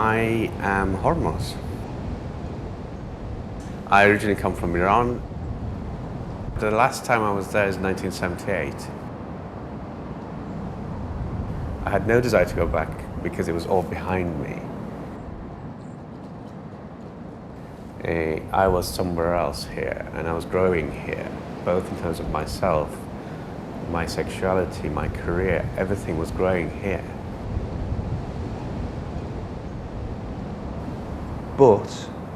I am Hormuz. I originally come from Iran. The last time I was there is 1978. I had no desire to go back because it was all behind me. I was somewhere else here, and I was growing here, both in terms of myself, my sexuality, my career, everything was growing here. But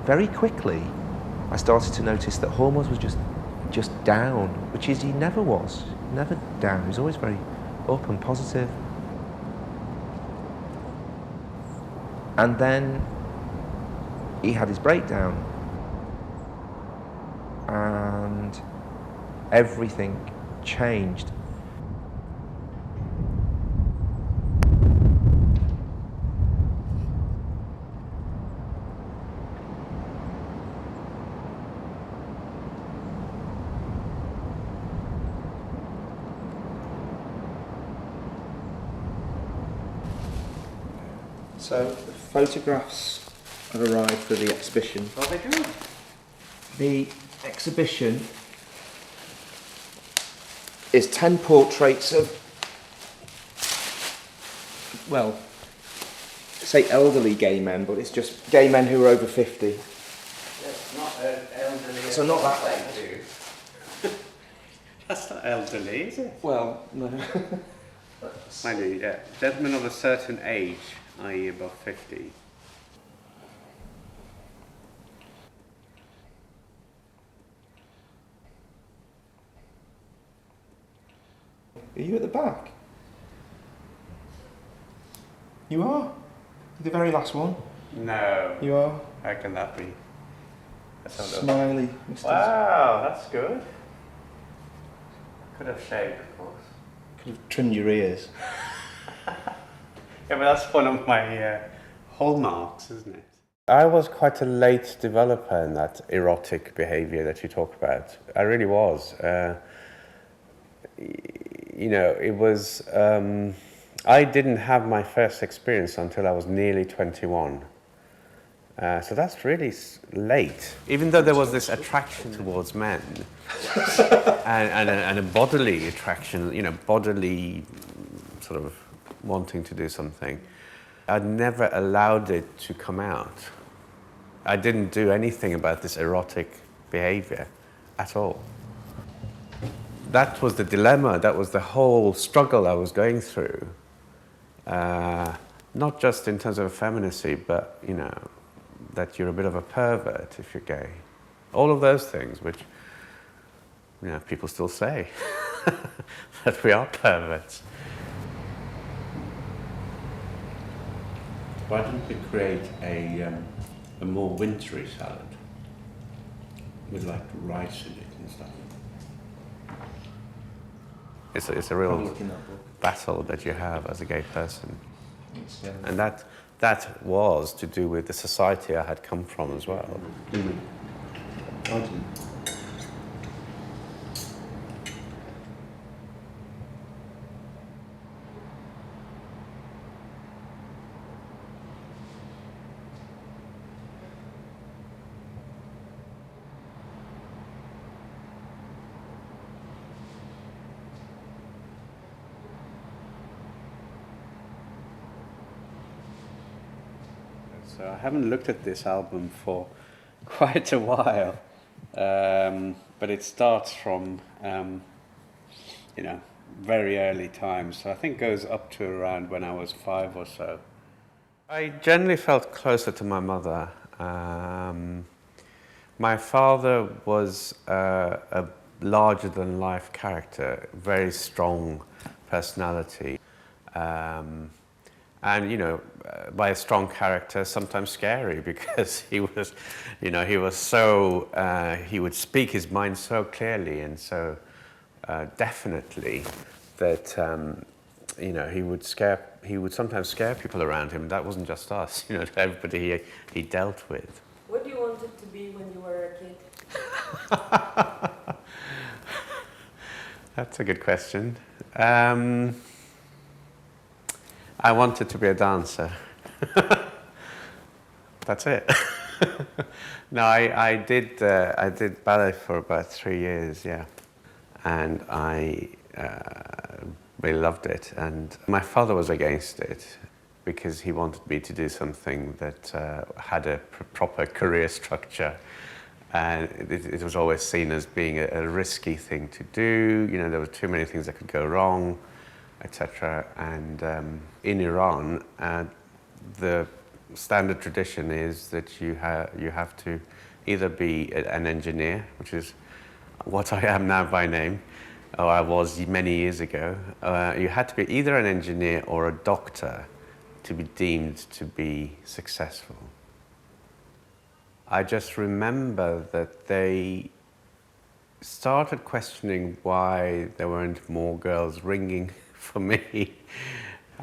very quickly, I started to notice that Hormuz was just down, which is he never was, never down. He was always very up and positive. And then he had his breakdown, and everything changed. So the photographs have arrived for the exhibition. Oh, they do? The exhibition is 10 portraits of, well, say elderly gay men, but it's just gay men who are over 50. It's not elderly. So not that old. That's not elderly, is it? Well, no. I do, yeah. Gentlemen of a certain age, i.e. above 50. Are you at the back? You are? You're the very last one? No. You are? How can that be? Smiley. Mr. Wow, that's good. Could have shaved, of course. Could have trimmed your ears. Yeah, but that's one of my hallmarks, isn't it? I was quite a late developer in that erotic behaviour that you talk about. I really was. You know, it was... I didn't have my first experience until I was nearly 21. So that's really late. Even though there was this attraction towards men, and a bodily attraction, you know, bodily sort of wanting to do something, I'd never allowed it to come out. I didn't do anything about this erotic behavior at all. That was the dilemma, that was the whole struggle I was going through. Not just in terms of effeminacy, but, you know, that you're a bit of a pervert if you're gay. All of those things, which, you know, people still say, that we are perverts. Why don't we create a more wintry salad with like rice in it and stuff? It's a real battle that you have as a gay person. And that was to do with the society I had come from as well. So I haven't looked at this album for quite a while, but it starts from, you know, very early times. So I think goes up to around when I was 5 or so. I generally felt closer to my mother. My father was a larger-than-life character, very strong personality. And, you know, by a strong character, sometimes scary, because he was, you know, he was so, he would speak his mind so clearly and so definitely that, you know, he would sometimes scare people around him. That wasn't just us, you know, everybody he dealt with. What do you want it to be when you were a kid? That's a good question. I wanted to be a dancer. That's it. No, I did ballet for about 3 years, yeah, and I really loved it. And my father was against it because he wanted me to do something that had a proper career structure, and it was always seen as being a risky thing to do. You know, there were too many things that could go wrong, etc. And in Iran, the standard tradition is that you have to either be an engineer, which is what I am now by name, or I was many years ago. You had to be either an engineer or a doctor to be deemed to be successful. I just remember that they started questioning why there weren't more girls ringing for me.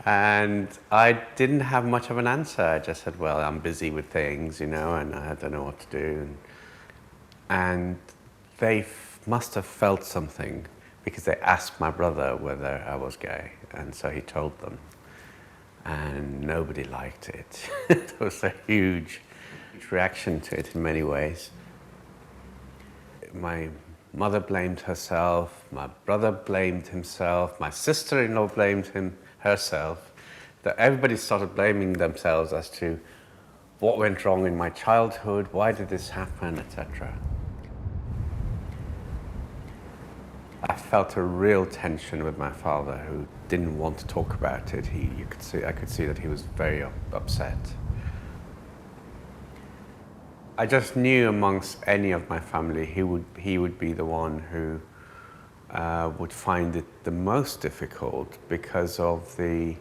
And I didn't have much of an answer. I just said, well, I'm busy with things, you know, and I don't know what to do. And they must have felt something because they asked my brother whether I was gay. And so he told them. And nobody liked it. There was a huge reaction to it in many ways. My mother blamed herself, my brother blamed himself, my sister-in-law blamed herself. That everybody started blaming themselves as to what went wrong in my childhood, why did this happen, etc. I felt a real tension with my father, who didn't want to talk about it. I could see that he was very upset. I just knew amongst any of my family, he would be the one who would find it the most difficult because of the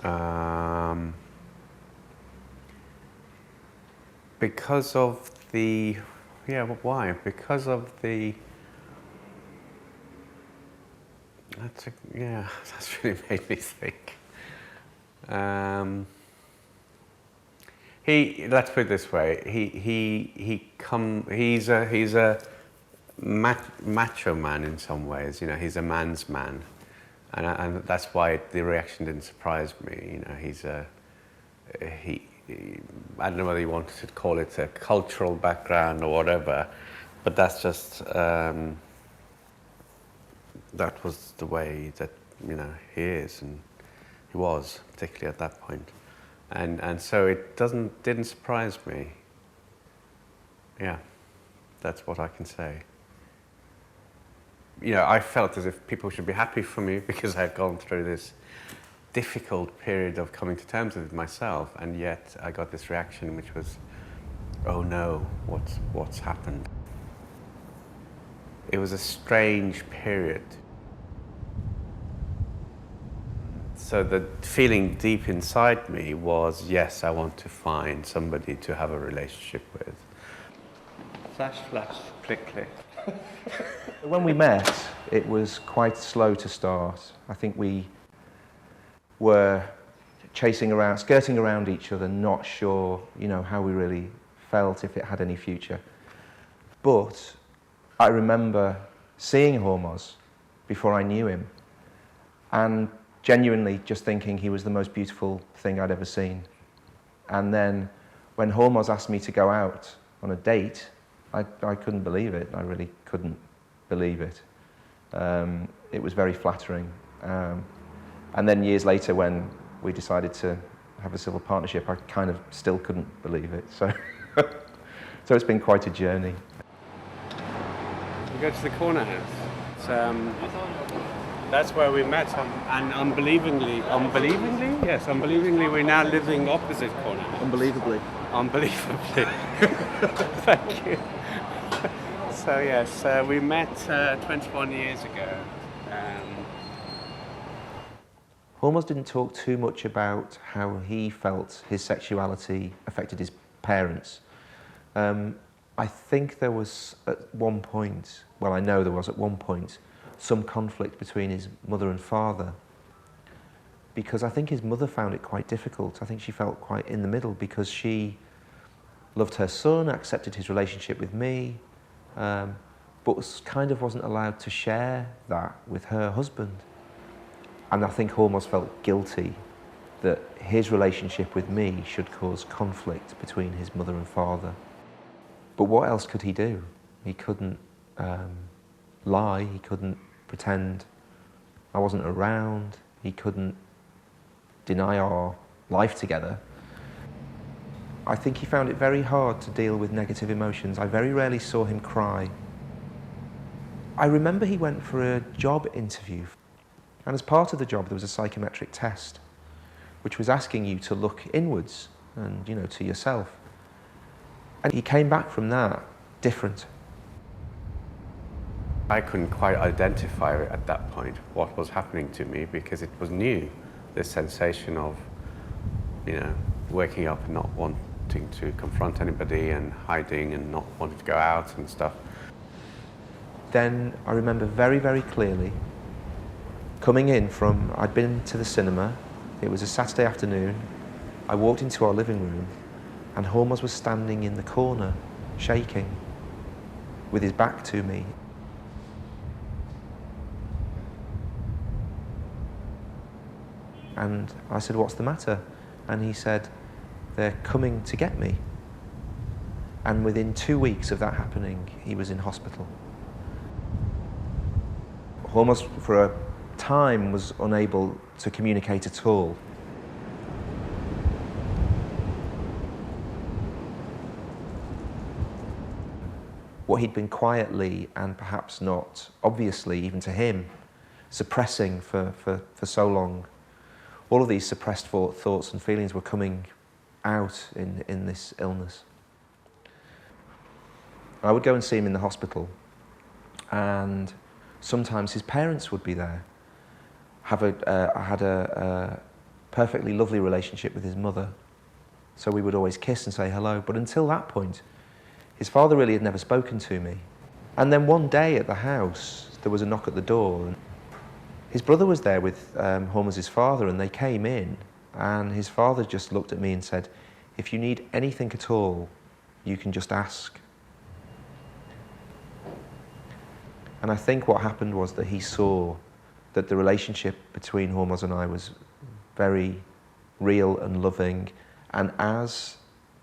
why? Because of the that's really made me think. Let's put it this way. He's a macho man in some ways. You know, he's a man's man, and that's why the reaction didn't surprise me. You know, I don't know whether you wanted to call it a cultural background or whatever, but that's just that was the way that, you know, he is, and he was, particularly at that point. And so it didn't surprise me. Yeah, that's what I can say. You know, I felt as if people should be happy for me because I had gone through this difficult period of coming to terms with myself, and yet I got this reaction which was, oh no, what's happened? It was a strange period. So the feeling deep inside me was, yes, I want to find somebody to have a relationship with. Flash, flash, click, click. When we met, it was quite slow to start. I think we were chasing around, skirting around each other, not sure, you know, how we really felt, if it had any future. But I remember seeing Hormoz before I knew him, and genuinely just thinking he was the most beautiful thing I'd ever seen. And then when Hormoz asked me to go out on a date, I couldn't believe it. I really couldn't believe it. It was very flattering. And then years later, when we decided to have a civil partnership, I kind of still couldn't believe it. So, so it's been quite a journey. We go to the corner house. That's where we met, and unbelievingly, we're now living opposite corner house. Unbelievably. Thank you. So yes, we met 21 years ago. Hormoz didn't talk too much about how he felt his sexuality affected his parents. I think there was at one point, well, I know there was at one point, some conflict between his mother and father, because I think his mother found it quite difficult. I think she felt quite in the middle because she loved her son, accepted his relationship with me, but kind of wasn't allowed to share that with her husband. And I think Hormoz felt guilty that his relationship with me should cause conflict between his mother and father. But what else could he do? He couldn't lie, he couldn't pretend I wasn't around, he couldn't deny our life together. I think he found it very hard to deal with negative emotions. I very rarely saw him cry. I remember he went for a job interview, and as part of the job there was a psychometric test which was asking you to look inwards and, you know, to yourself. And he came back from that different. I couldn't quite identify at that point what was happening to me because it was new, this sensation of, you know, waking up and not wanting to confront anybody and hiding and not wanting to go out and stuff. Then I remember very, very clearly coming in from, I'd been to the cinema, it was a Saturday afternoon, I walked into our living room and Hormuz was standing in the corner, shaking, with his back to me. And I said, "What's the matter?" And he said, "They're coming to get me." And within 2 weeks of that happening, he was in hospital. Hormuz, for a time, was unable to communicate at all. What he'd been quietly and perhaps not obviously, even to him, suppressing for so long, all of these suppressed thoughts and feelings were coming out in this illness. I would go and see him in the hospital, and sometimes his parents would be there. I had a perfectly lovely relationship with his mother, so we would always kiss and say hello, but until that point, his father really had never spoken to me. And then one day at the house, there was a knock at the door, and his brother was there with Hormuz's father, and they came in, and his father just looked at me and said, "If you need anything at all, you can just ask." And I think what happened was that he saw that the relationship between Hormuz and I was very real and loving, and as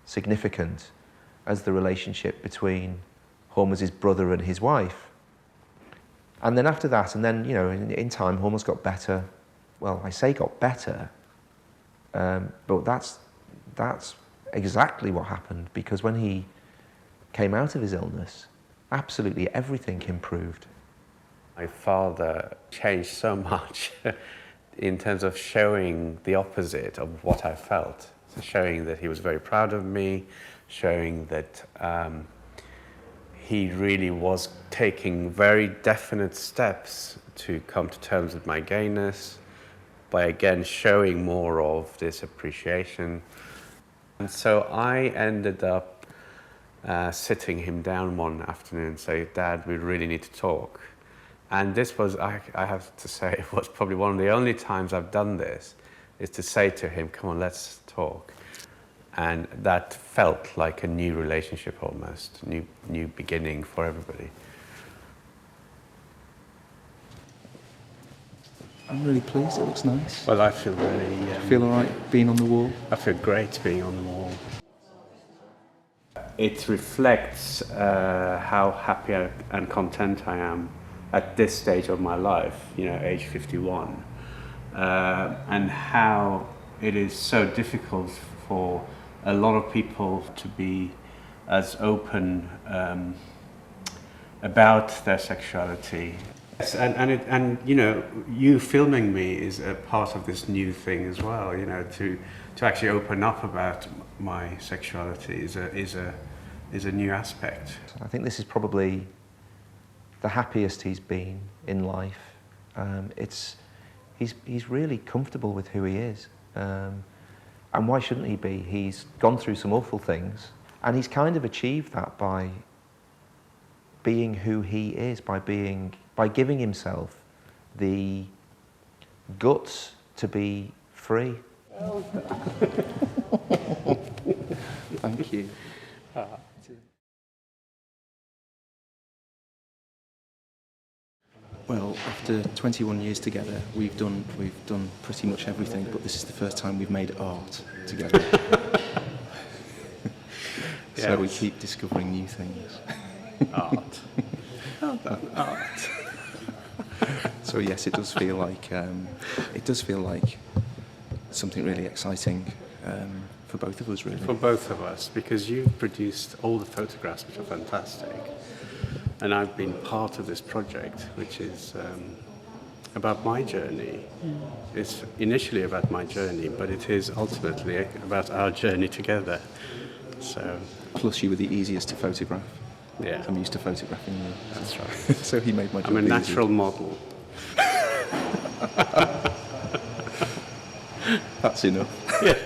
significant as the relationship between Hormuz's brother and his wife. And then after that, and then, you know, in time, Hormuz got better. Well, I say got better, but that's exactly what happened, because when he came out of his illness, absolutely everything improved. My father changed so much in terms of showing the opposite of what I felt. So showing that he was very proud of me, showing that he really was taking very definite steps to come to terms with my gayness, by again showing more of this appreciation. And so I ended up sitting him down one afternoon and say, "Dad, we really need to talk." And this was, I have to say, it was probably one of the only times I've done this, is to say to him, "Come on, let's talk." And that felt like a new relationship almost, new beginning for everybody. I'm really pleased, it looks nice. Well, I feel very... Feel all right being on the wall? I feel great being on the wall. It reflects how happy and content I am at this stage of my life, you know, age 51, and how it is so difficult for a lot of people to be as open about their sexuality. Yes, and you know, you filming me is a part of this new thing as well. You know, to actually open up about my sexuality is a new aspect. I think this is probably the happiest he's been in life. He's really comfortable with who he is. And why shouldn't he be? He's gone through some awful things, and he's kind of achieved that by being who he is, by giving himself the guts to be free. Thank you. Well, after 21 years together, we've done pretty much everything, but this is the first time we've made art together. So we Yes. keep discovering new things. Art. How about art? So yes, it does feel like something really exciting for both of us, really. For both of us, because you've produced all the photographs, which are fantastic, and I've been part of this project, which is about my journey. It's initially about my journey, but it is ultimately about our journey together. So, Plus, you were the easiest to photograph. yeah, I'm used to photographing you. that's right. So he made my job I'm a easy. natural model. That's enough. Yeah.